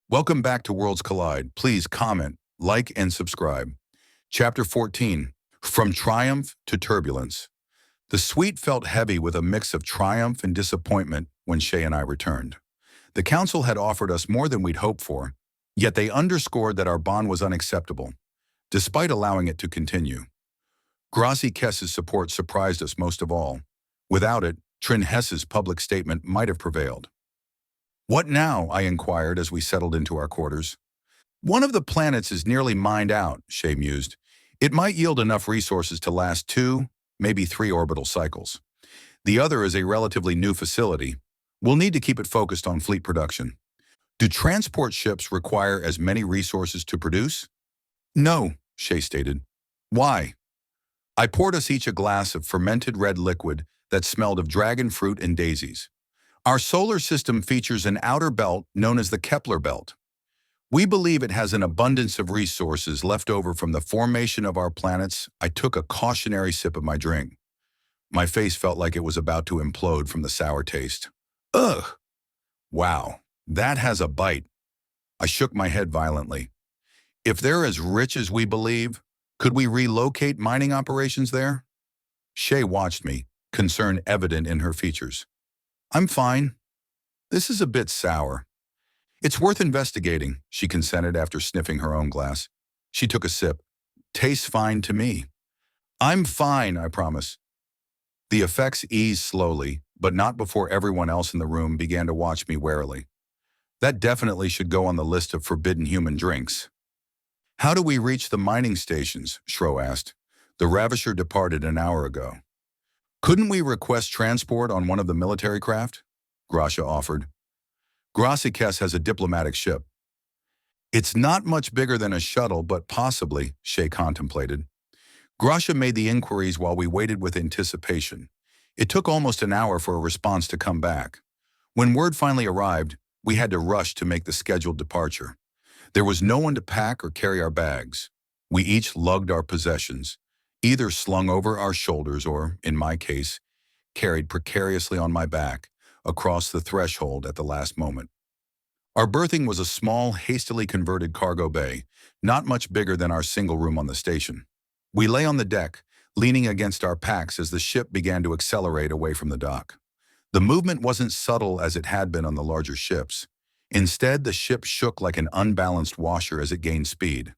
Welcome back to Worlds Collide. Please comment, like, and subscribe. Chapter 14, From Triumph to Turbulence. The suite felt heavy with a mix of triumph and disappointment when Shay and I returned. The council had offered us more than we'd hoped for, yet they underscored that our bond was unacceptable, despite allowing it to continue. Grassi Kess's support surprised us most of all. Without it, Trin Hess's public statement might have prevailed. "What now?" I inquired as we settled into our quarters. "One of the planets is nearly mined out," Shay mused. "It might yield enough resources to last 2, maybe 3 orbital cycles. The other is a relatively new facility. We'll need to keep it focused on fleet production." "Do transport ships require as many resources to produce?" "No," Shay stated. "Why?" I poured us each a glass of fermented red liquid that smelled of dragon fruit and daisies. "Our solar system features an outer belt known as the Kepler Belt. We believe it has an abundance of resources left over from the formation of our planets." I took a cautionary sip of my drink. My face felt like it was about to implode from the sour taste. "Ugh! Wow, that has a bite." I shook my head violently. "If they're as rich as we believe, could we relocate mining operations there?" Shay watched me, concern evident in her features. "I'm fine. This is a bit sour." "It's worth investigating," she consented after sniffing her own glass. She took a sip. "Tastes fine to me." "I'm fine, I promise." The effects eased slowly, but not before everyone else in the room began to watch me warily. That definitely should go on the list of forbidden human drinks. "How do we reach the mining stations?" Shro asked. "The Ravisher departed an hour ago." "Couldn't we request transport on one of the military craft?" Gracia offered. "Grassi Kess has a diplomatic ship." "It's not much bigger than a shuttle, but possibly," Shay contemplated. Gracia made the inquiries while we waited with anticipation. It took almost an hour for a response to come back. When word finally arrived, we had to rush to make the scheduled departure. There was no one to pack or carry our bags. We each lugged our possessions, either slung over our shoulders or, in my case, carried precariously on my back across the threshold at the last moment. Our berthing was a small, hastily converted cargo bay, not much bigger than our single room on the station. We lay on the deck, leaning against our packs as the ship began to accelerate away from the dock. The movement wasn't subtle as it had been on the larger ships. Instead, the ship shook like an unbalanced washer as it gained speed.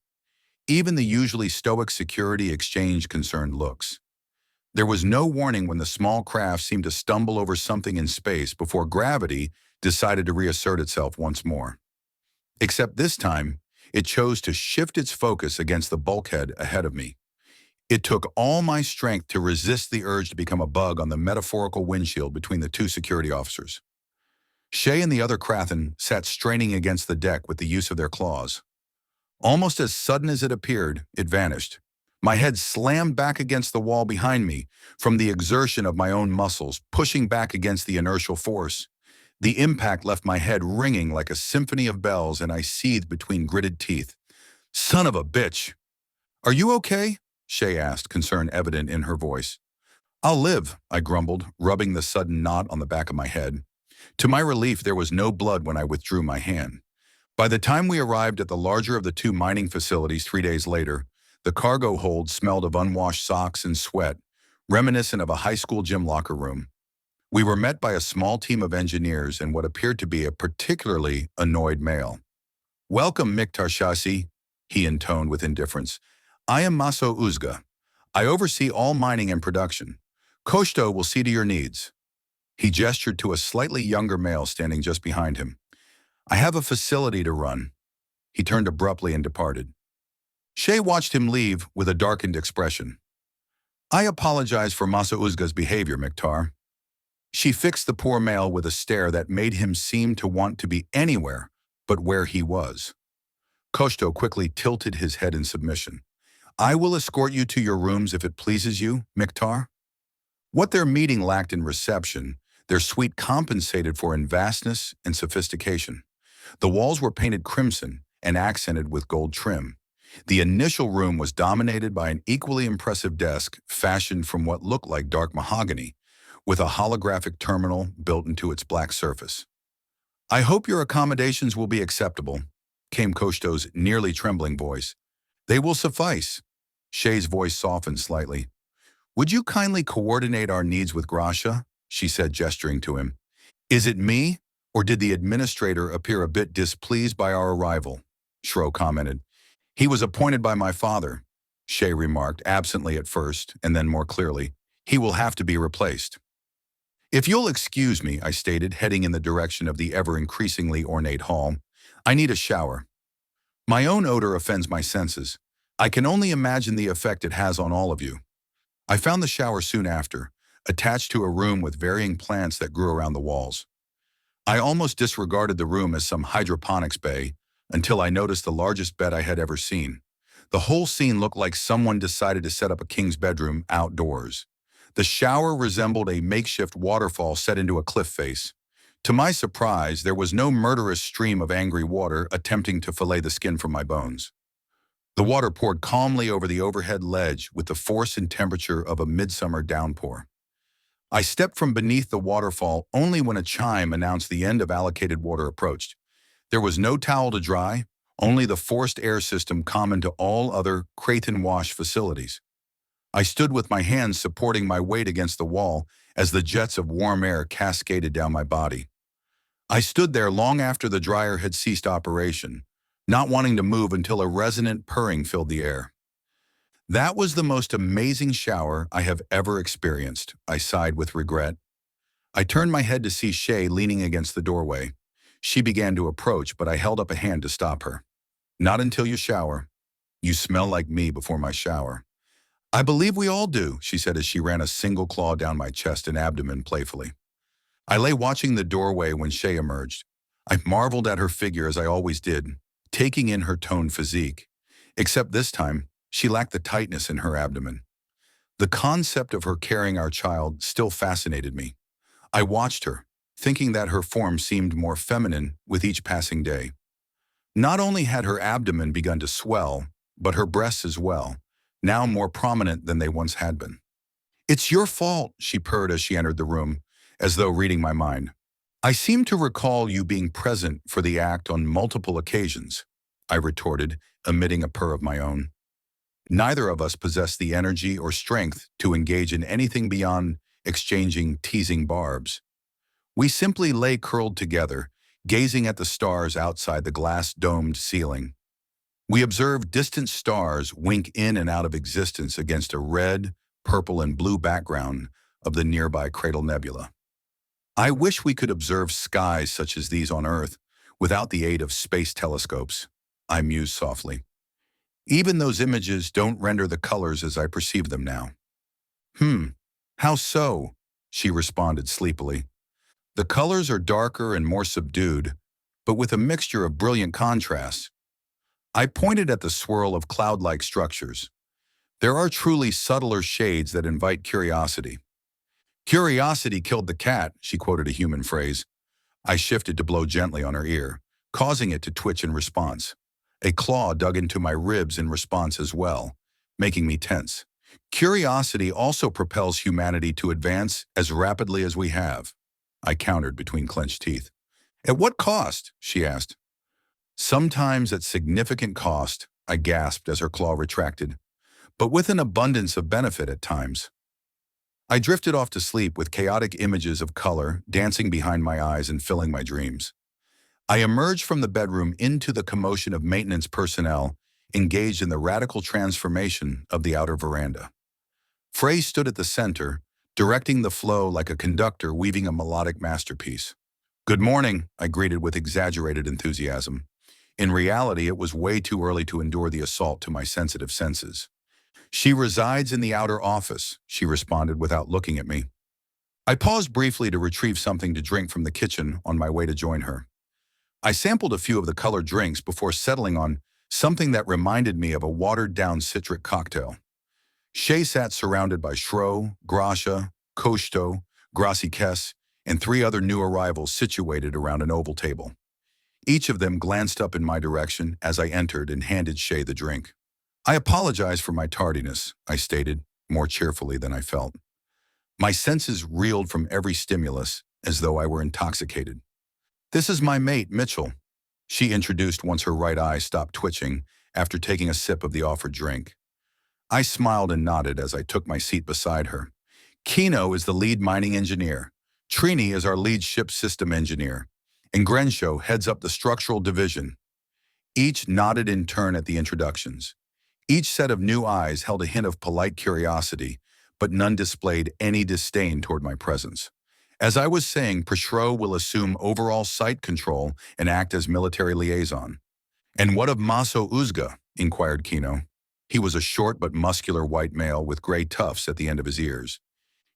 Even the usually stoic security exchanged concerned looks. There was no warning when the small craft seemed to stumble over something in space before gravity decided to reassert itself once more. Except this time, it chose to shift its focus against the bulkhead ahead of me. It took all my strength to resist the urge to become a bug on the metaphorical windshield between the two security officers. Shay and the other Krathen sat straining against the deck with the use of their claws. Almost as sudden as it appeared, it vanished. My head slammed back against the wall behind me from the exertion of my own muscles, pushing back against the inertial force. The impact left my head ringing like a symphony of bells, and I seethed between gritted teeth. "Son of a bitch!" "Are you okay?" Shay asked, concern evident in her voice. "I'll live," I grumbled, rubbing the sudden knot on the back of my head. To my relief, there was no blood when I withdrew my hand. By the time we arrived at the larger of the two mining facilities 3 days later, the cargo hold smelled of unwashed socks and sweat, reminiscent of a high school gym locker room. We were met by a small team of engineers and what appeared to be a particularly annoyed male. "Welcome, Miktar Shasi," he intoned with indifference. "I am Maso Uzga. I oversee all mining and production. Koshto will see to your needs." He gestured to a slightly younger male standing just behind him. "I have a facility to run." He turned abruptly and departed. Shay watched him leave with a darkened expression. "I apologize for Masa Uzga's behavior, Miktar." She fixed the poor male with a stare that made him seem to want to be anywhere but where he was. Koshto quickly tilted his head in submission. "I will escort you to your rooms if it pleases you, Miktar." What their meeting lacked in reception, their suite compensated for in vastness and sophistication. The walls were painted crimson and accented with gold trim. The initial room was dominated by an equally impressive desk fashioned from what looked like dark mahogany, with a holographic terminal built into its black surface. "I hope your accommodations will be acceptable," came Koshto's nearly trembling voice. They will suffice. Shay's voice softened slightly. Would you kindly coordinate our needs with Gracia? She said, gesturing to him. Is it me, or did the administrator appear a bit displeased by our arrival? Shro commented. He was appointed by my father, Shay remarked, absently at first, and then more clearly. He will have to be replaced. If you'll excuse me, I stated, heading in the direction of the ever-increasingly ornate hall. I need a shower. My own odor offends my senses. I can only imagine the effect it has on all of you. I found the shower soon after, attached to a room with varying plants that grew around the walls. I almost disregarded the room as some hydroponics bay until I noticed the largest bed I had ever seen. The whole scene looked like someone decided to set up a king's bedroom outdoors. The shower resembled a makeshift waterfall set into a cliff face. To my surprise, there was no murderous stream of angry water attempting to fillet the skin from my bones. The water poured calmly over the overhead ledge with the force and temperature of a midsummer downpour. I stepped from beneath the waterfall only when a chime announced the end of allocated water approached. There was no towel to dry, only the forced air system common to all other Creighton wash facilities. I stood with my hands supporting my weight against the wall as the jets of warm air cascaded down my body. I stood there long after the dryer had ceased operation, not wanting to move until a resonant purring filled the air. That was the most amazing shower I have ever experienced, I sighed with regret. I turned my head to see Shay leaning against the doorway. She began to approach, but I held up a hand to stop her. Not until you shower. You smell like me before my shower. I believe we all do, she said as she ran a single claw down my chest and abdomen playfully. I lay watching the doorway when Shay emerged. I marveled at her figure as I always did, taking in her toned physique. Except this time, she lacked the tightness in her abdomen. The concept of her carrying our child still fascinated me. I watched her, thinking that her form seemed more feminine with each passing day. Not only had her abdomen begun to swell, but her breasts as well, now more prominent than they once had been. It's your fault, she purred as she entered the room, as though reading my mind. I seem to recall you being present for the act on multiple occasions, I retorted, emitting a purr of my own. Neither of us possessed the energy or strength to engage in anything beyond exchanging teasing barbs. We simply lay curled together, gazing at the stars outside the glass-domed ceiling. We observed distant stars wink in and out of existence against a red, purple, and blue background of the nearby Cradle Nebula. I wish we could observe skies such as these on Earth without the aid of space telescopes, I mused softly. Even those images don't render the colors as I perceive them now. How so? She responded sleepily. The colors are darker and more subdued, but with a mixture of brilliant contrasts. I pointed at the swirl of cloud-like structures. There are truly subtler shades that invite curiosity. Curiosity killed the cat, she quoted a human phrase. I shifted to blow gently on her ear, causing it to twitch in response. A claw dug into my ribs in response as well, making me tense. Curiosity also propels humanity to advance as rapidly as we have, I countered between clenched teeth. At what cost? She asked. Sometimes at significant cost, I gasped as her claw retracted, but with an abundance of benefit at times. I drifted off to sleep with chaotic images of color dancing behind my eyes and filling my dreams. I emerged from the bedroom into the commotion of maintenance personnel engaged in the radical transformation of the outer veranda. Frey stood at the center, directing the flow like a conductor weaving a melodic masterpiece. Good morning, I greeted with exaggerated enthusiasm. In reality, it was way too early to endure the assault to my sensitive senses. She resides in the outer office, she responded without looking at me. I paused briefly to retrieve something to drink from the kitchen on my way to join her. I sampled a few of the colored drinks before settling on something that reminded me of a watered-down citric cocktail. Shay sat surrounded by Shro, Gracia, Koshto, Grasikes, and 3 other new arrivals situated around an oval table. Each of them glanced up in my direction as I entered and handed Shay the drink. I apologize for my tardiness, I stated, more cheerfully than I felt. My senses reeled from every stimulus as though I were intoxicated. This is my mate, Mitchell. she introduced once her right eye stopped twitching after taking a sip of the offered drink. I smiled and nodded as I took my seat beside her. Kino is the lead mining engineer. Trini is our lead ship system engineer. And Grenshaw heads up the structural division. Each nodded in turn at the introductions. Each set of new eyes held a hint of polite curiosity, but none displayed any disdain toward my presence. As I was saying, Prashro will assume overall site control and act as military liaison. And what of Maso Uzga? Inquired Kino. He was a short but muscular white male with gray tufts at the end of his ears.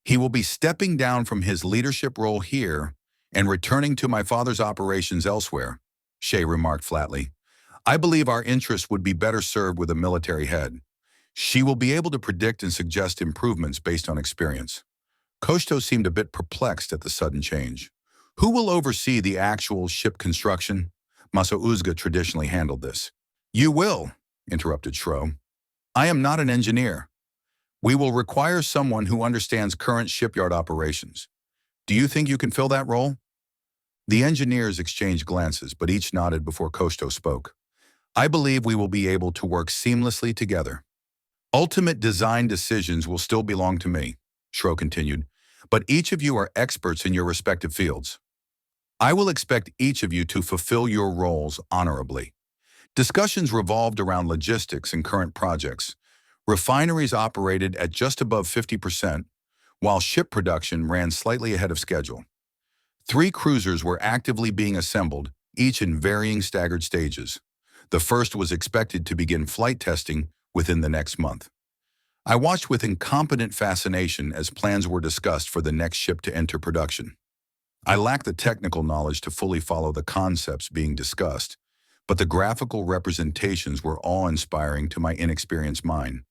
He will be stepping down from his leadership role here and returning to my father's operations elsewhere, Shay remarked flatly. I believe our interests would be better served with a military head. She will be able to predict and suggest improvements based on experience. Kosto seemed a bit perplexed at the sudden change. Who will oversee the actual ship construction? Maso Uzga traditionally handled this. You will, interrupted Shro. I am not an engineer. We will require someone who understands current shipyard operations. Do you think you can fill that role? The engineers exchanged glances, but each nodded before Kosto spoke. I believe we will be able to work seamlessly together. Ultimate design decisions will still belong to me, Shro continued, but each of you are experts in your respective fields. I will expect each of you to fulfill your roles honorably. Discussions revolved around logistics and current projects. Refineries operated at just above 50%, while ship production ran slightly ahead of schedule. 3 cruisers were actively being assembled, each in varying staggered stages. The first was expected to begin flight testing within the next month. I watched with incompetent fascination as plans were discussed for the next ship to enter production. I lacked the technical knowledge to fully follow the concepts being discussed, but the graphical representations were awe-inspiring to my inexperienced mind.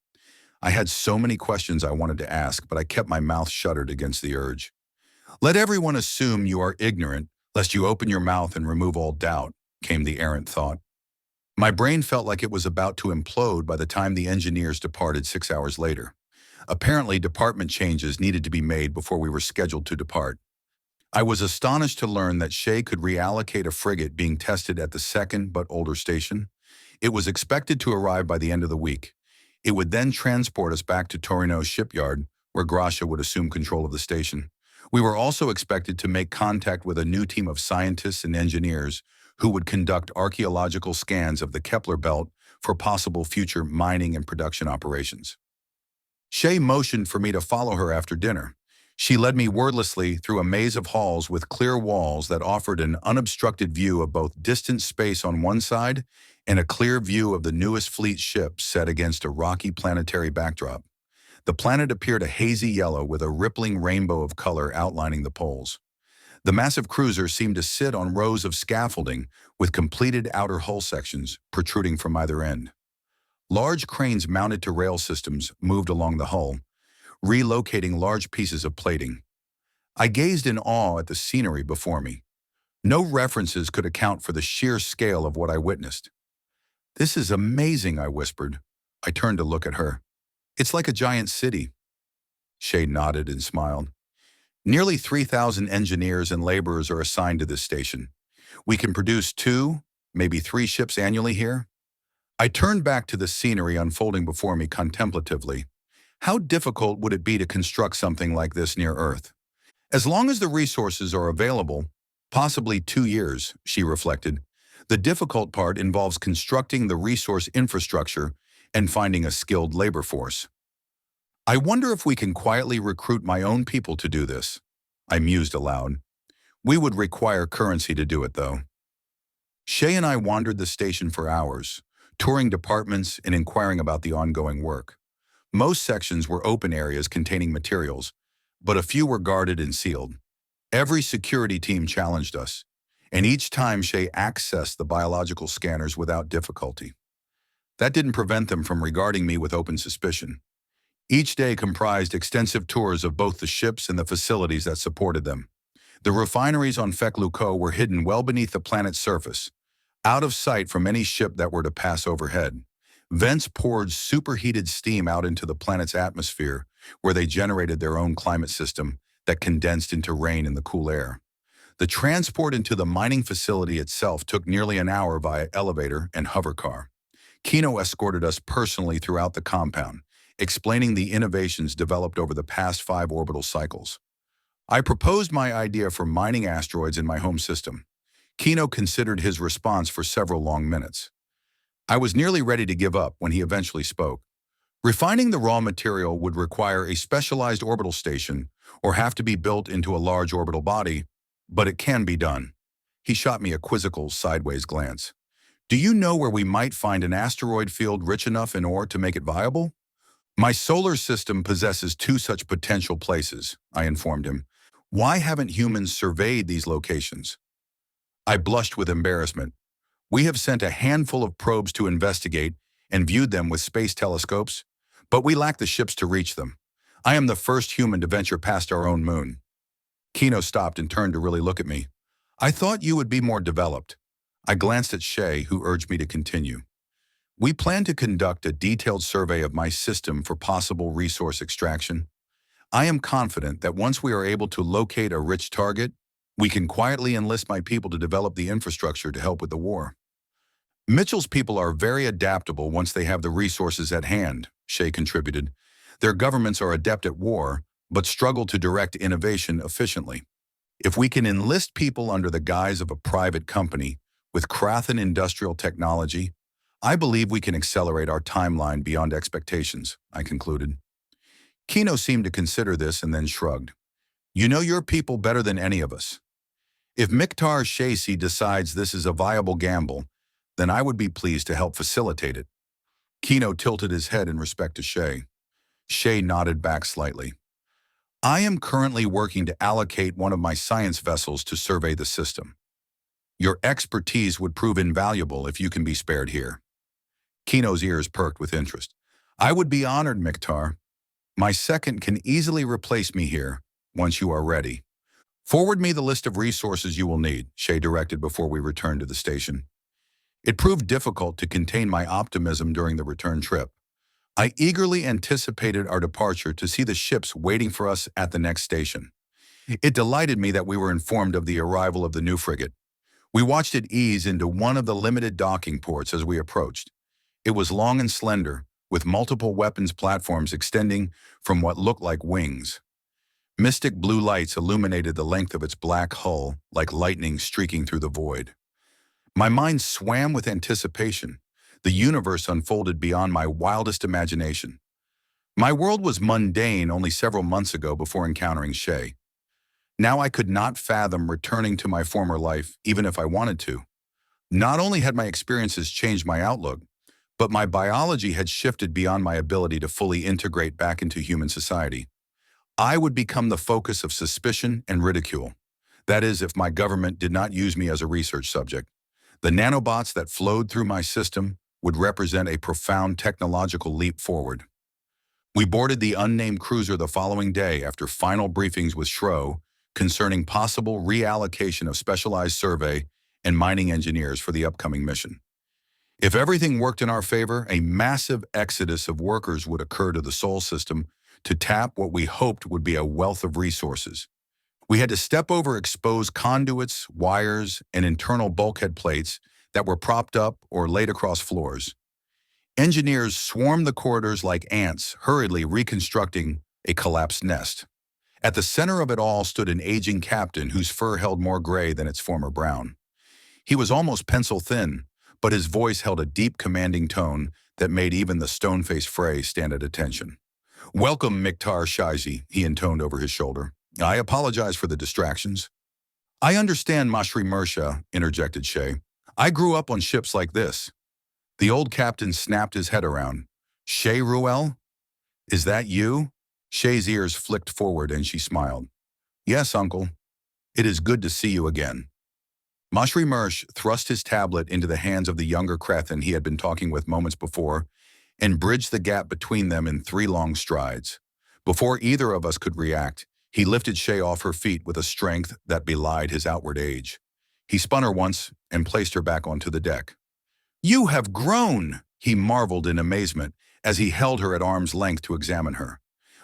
I had so many questions I wanted to ask, but I kept my mouth shuttered against the urge. Let everyone assume you are ignorant, lest you open your mouth and remove all doubt, came the errant thought. My brain felt like it was about to implode by the time the engineers departed 6 hours later. Apparently, department changes needed to be made before we were scheduled to depart. I was astonished to learn that Shay could reallocate a frigate being tested at the second but older station. It was expected to arrive by the end of the week. It would then transport us back to Torino's shipyard, where Gracia would assume control of the station. We were also expected to make contact with a new team of scientists and engineers who would conduct archaeological scans of the Kepler belt for possible future mining and production operations. Shay motioned for me to follow her after dinner. She led me wordlessly through a maze of halls with clear walls that offered an unobstructed view of both distant space on one side and a clear view of the newest fleet ship set against a rocky planetary backdrop. The planet appeared a hazy yellow with a rippling rainbow of color outlining the poles. The massive cruiser seemed to sit on rows of scaffolding with completed outer hull sections protruding from either end. Large cranes mounted to rail systems moved along the hull, relocating large pieces of plating. I gazed in awe at the scenery before me. No references could account for the sheer scale of what I witnessed. This is amazing, I whispered. I turned to look at her. It's like a giant city. Shay nodded and smiled. Nearly 3,000 engineers and laborers are assigned to this station. We can produce 2, maybe 3 ships annually here. I turned back to the scenery unfolding before me contemplatively. How difficult would it be to construct something like this near Earth? As long as the resources are available, possibly 2 years, she reflected. The difficult part involves constructing the resource infrastructure and finding a skilled labor force. I wonder if we can quietly recruit my own people to do this. I mused aloud. We would require currency to do it, though. Shay and I wandered the station for hours, touring departments and inquiring about the ongoing work. Most sections were open areas containing materials, but a few were guarded and sealed. Every security team challenged us, and each time Shay accessed the biological scanners without difficulty. That didn't prevent them from regarding me with open suspicion. Each day comprised extensive tours of both the ships and the facilities that supported them. The refineries on Fekluko were hidden well beneath the planet's surface, out of sight from any ship that were to pass overhead. Vents poured superheated steam out into the planet's atmosphere, where they generated their own climate system that condensed into rain in the cool air. The transport into the mining facility itself took nearly an hour via elevator and hover car. Kino escorted us personally throughout the compound, explaining the innovations developed over the past 5 orbital cycles. I proposed my idea for mining asteroids in my home system. Kino considered his response for several long minutes. I was nearly ready to give up when he eventually spoke. Refining the raw material would require a specialized orbital station or have to be built into a large orbital body, but it can be done. He shot me a quizzical, sideways glance. Do you know where we might find an asteroid field rich enough in ore to make it viable? My solar system possesses 2 such potential places, I informed him. Why haven't humans surveyed these locations? I blushed with embarrassment. We have sent a handful of probes to investigate and viewed them with space telescopes, but we lack the ships to reach them. I am the first human to venture past our own moon. Kino stopped and turned to really look at me. I thought you would be more developed. I glanced at Shay, who urged me to continue. We plan to conduct a detailed survey of my system for possible resource extraction. I am confident that once we are able to locate a rich target, we can quietly enlist my people to develop the infrastructure to help with the war. Mitchell's people are very adaptable once they have the resources at hand, Shay contributed. Their governments are adept at war, but struggle to direct innovation efficiently. If we can enlist people under the guise of a private company with Krathan industrial technology, I believe we can accelerate our timeline beyond expectations, I concluded. Kino seemed to consider this and then shrugged. You know your people better than any of us. If Miktar Shaisi decides this is a viable gamble, then I would be pleased to help facilitate it. Kino tilted his head in respect to Shay. Shay nodded back slightly. I am currently working to allocate one of my science vessels to survey the system. Your expertise would prove invaluable if you can be spared here. Kino's ears perked with interest. I would be honored, Miktar. My second can easily replace me here once you are ready. Forward me the list of resources you will need, Shay directed before we returned to the station. It proved difficult to contain my optimism during the return trip. I eagerly anticipated our departure to see the ships waiting for us at the next station. It delighted me that we were informed of the arrival of the new frigate. We watched it ease into one of the limited docking ports as we approached. It was long and slender, with multiple weapons platforms extending from what looked like wings. Mystic blue lights illuminated the length of its black hull like lightning streaking through the void. My mind swam with anticipation. The universe unfolded beyond my wildest imagination. My world was mundane only several months ago before encountering Shay. Now I could not fathom returning to my former life, even if I wanted to. Not only had my experiences changed my outlook, but my biology had shifted beyond my ability to fully integrate back into human society. I would become the focus of suspicion and ridicule. That is, if my government did not use me as a research subject. The nanobots that flowed through my system would represent a profound technological leap forward. We boarded the unnamed cruiser the following day after final briefings with Shro concerning possible reallocation of specialized survey and mining engineers for the upcoming mission. If everything worked in our favor, a massive exodus of workers would occur to the Sol system to tap what we hoped would be a wealth of resources. We had to step over exposed conduits, wires, and internal bulkhead plates that were propped up or laid across floors. Engineers swarmed the corridors like ants, hurriedly reconstructing a collapsed nest. At the center of it all stood an aging captain whose fur held more gray than its former brown. He was almost pencil-thin, but his voice held a deep, commanding tone that made even the stone-faced Frey stand at attention. "Welcome, Miktar Shaisi," he intoned over his shoulder. "I apologize for the distractions." "I understand, Mashri Mersha," interjected Shay. "I grew up on ships like this." The old captain snapped his head around. "Shay Ruel? Is that you?" Shay's ears flicked forward and she smiled. "Yes, uncle. It is good to see you again." Mashri Mersh thrust his tablet into the hands of the younger Krathan he had been talking with moments before and bridged the gap between them in 3 long strides. Before either of us could react, he lifted Shay off her feet with a strength that belied his outward age. He spun her once and placed her back onto the deck. "You have grown!" he marveled in amazement as he held her at arm's length to examine her.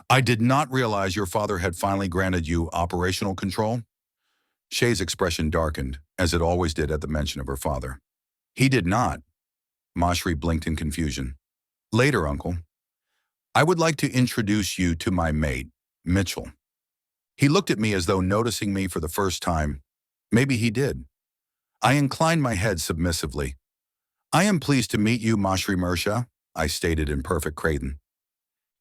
"I did not realize your father had finally granted you operational control." Shay's expression darkened, as it always did at the mention of her father. He did not. Mashri blinked in confusion. Later, Uncle. I would like to introduce you to my mate, Mitchell. He looked at me as though noticing me for the first time. Maybe he did. I inclined my head submissively. I am pleased to meet you, Mashri Mersha, I stated in perfect Creighton.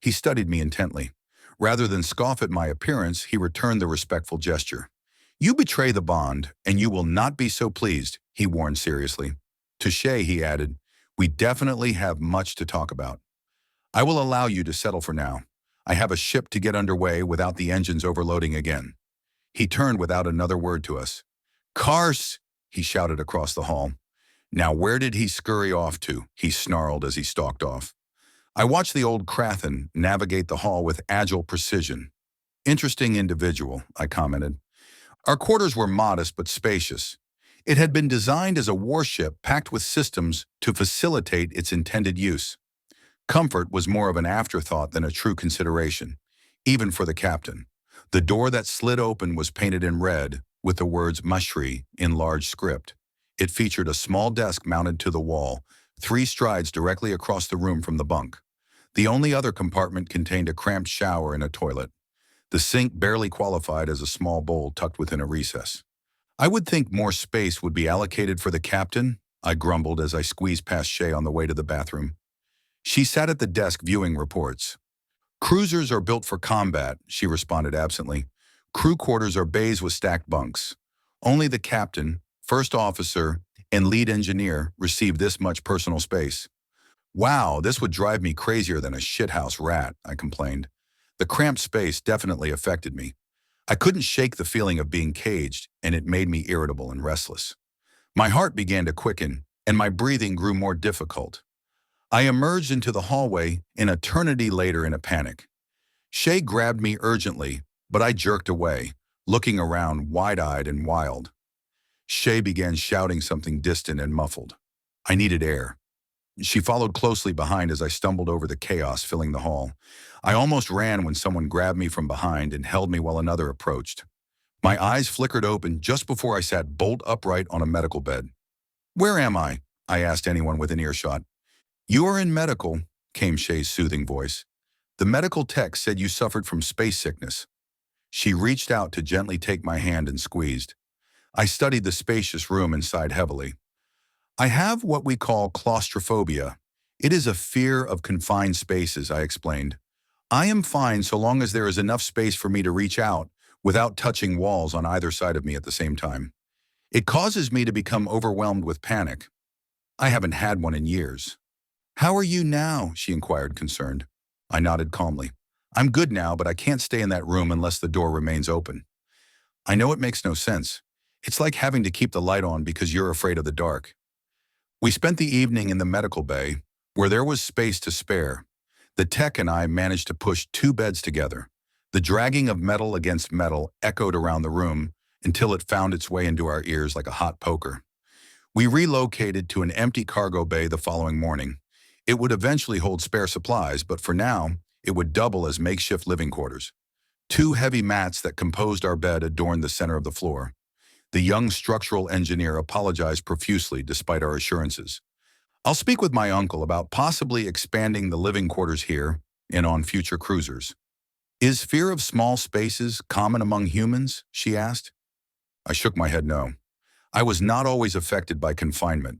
He studied me intently. Rather than scoff at my appearance, he returned the respectful gesture. You betray the bond, and you will not be so pleased, he warned seriously. To Shay, he added, we definitely have much to talk about. I will allow you to settle for now. I have a ship to get underway without the engines overloading again. He turned without another word to us. Karse, he shouted across the hall. Now where did he scurry off to? He snarled as he stalked off. I watched the old Krathen navigate the hall with agile precision. Interesting individual, I commented. Our quarters were modest but spacious. It had been designed as a warship packed with systems to facilitate its intended use. Comfort was more of an afterthought than a true consideration, even for the captain. The door that slid open was painted in red, with the words Mashri in large script. It featured a small desk mounted to the wall, 3 strides directly across the room from the bunk. The only other compartment contained a cramped shower and a toilet. The sink barely qualified as a small bowl tucked within a recess. I would think more space would be allocated for the captain, I grumbled as I squeezed past Shay on the way to the bathroom. She sat at the desk viewing reports. Cruisers are built for combat, she responded absently. Crew quarters are bays with stacked bunks. Only the captain, first officer, and lead engineer receive this much personal space. Wow, this would drive me crazier than a shithouse rat, I complained. The cramped space definitely affected me. I couldn't shake the feeling of being caged, and it made me irritable and restless. My heart began to quicken, and my breathing grew more difficult. I emerged into the hallway an eternity later in a panic. Shay grabbed me urgently, but I jerked away, looking around wide-eyed and wild. Shay began shouting something distant and muffled. I needed air. She followed closely behind as I stumbled over the chaos filling the hall. I almost ran when someone grabbed me from behind and held me while another approached. My eyes flickered open just before I sat bolt upright on a medical bed. Where am I? I asked anyone within earshot. You are in medical, came Shay's soothing voice. The medical tech said you suffered from space sickness. She reached out to gently take my hand and squeezed. I studied the spacious room and sighed heavily. I have what we call claustrophobia. It is a fear of confined spaces, I explained. I am fine so long as there is enough space for me to reach out without touching walls on either side of me at the same time. It causes me to become overwhelmed with panic. I haven't had one in years. How are you now? She inquired, concerned. I nodded calmly. I'm good now, but I can't stay in that room unless the door remains open. I know it makes no sense. It's like having to keep the light on because you're afraid of the dark. We spent the evening in the medical bay, where there was space to spare. The tech and I managed to push 2 beds together. The dragging of metal against metal echoed around the room until it found its way into our ears like a hot poker. We relocated to an empty cargo bay the following morning. It would eventually hold spare supplies, but for now, it would double as makeshift living quarters. 2 heavy mats that composed our bed adorned the center of the floor. The young structural engineer apologized profusely despite our assurances. I'll speak with my uncle about possibly expanding the living quarters here and on future cruisers. Is fear of small spaces common among humans? She asked. I shook my head no. I was not always affected by confinement.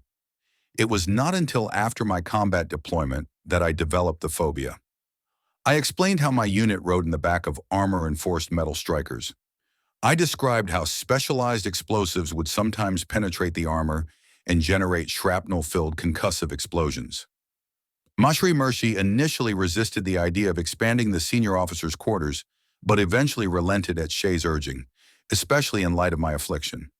It was not until after my combat deployment that I developed the phobia. I explained how my unit rode in the back of armor-enforced metal strikers. I described how specialized explosives would sometimes penetrate the armor and generate shrapnel-filled concussive explosions. Mashri Mershi initially resisted the idea of expanding the senior officer's quarters, but eventually relented at Shay's urging, especially in light of my affliction.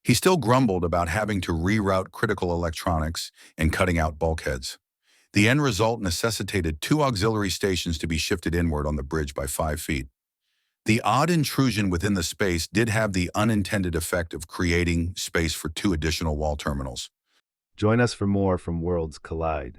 He still grumbled about having to reroute critical electronics and cutting out bulkheads. The end result necessitated 2 auxiliary stations to be shifted inward on the bridge by 5 feet. The odd intrusion within the space did have the unintended effect of creating space for 2 additional wall terminals. Join us for more from Worlds Collide.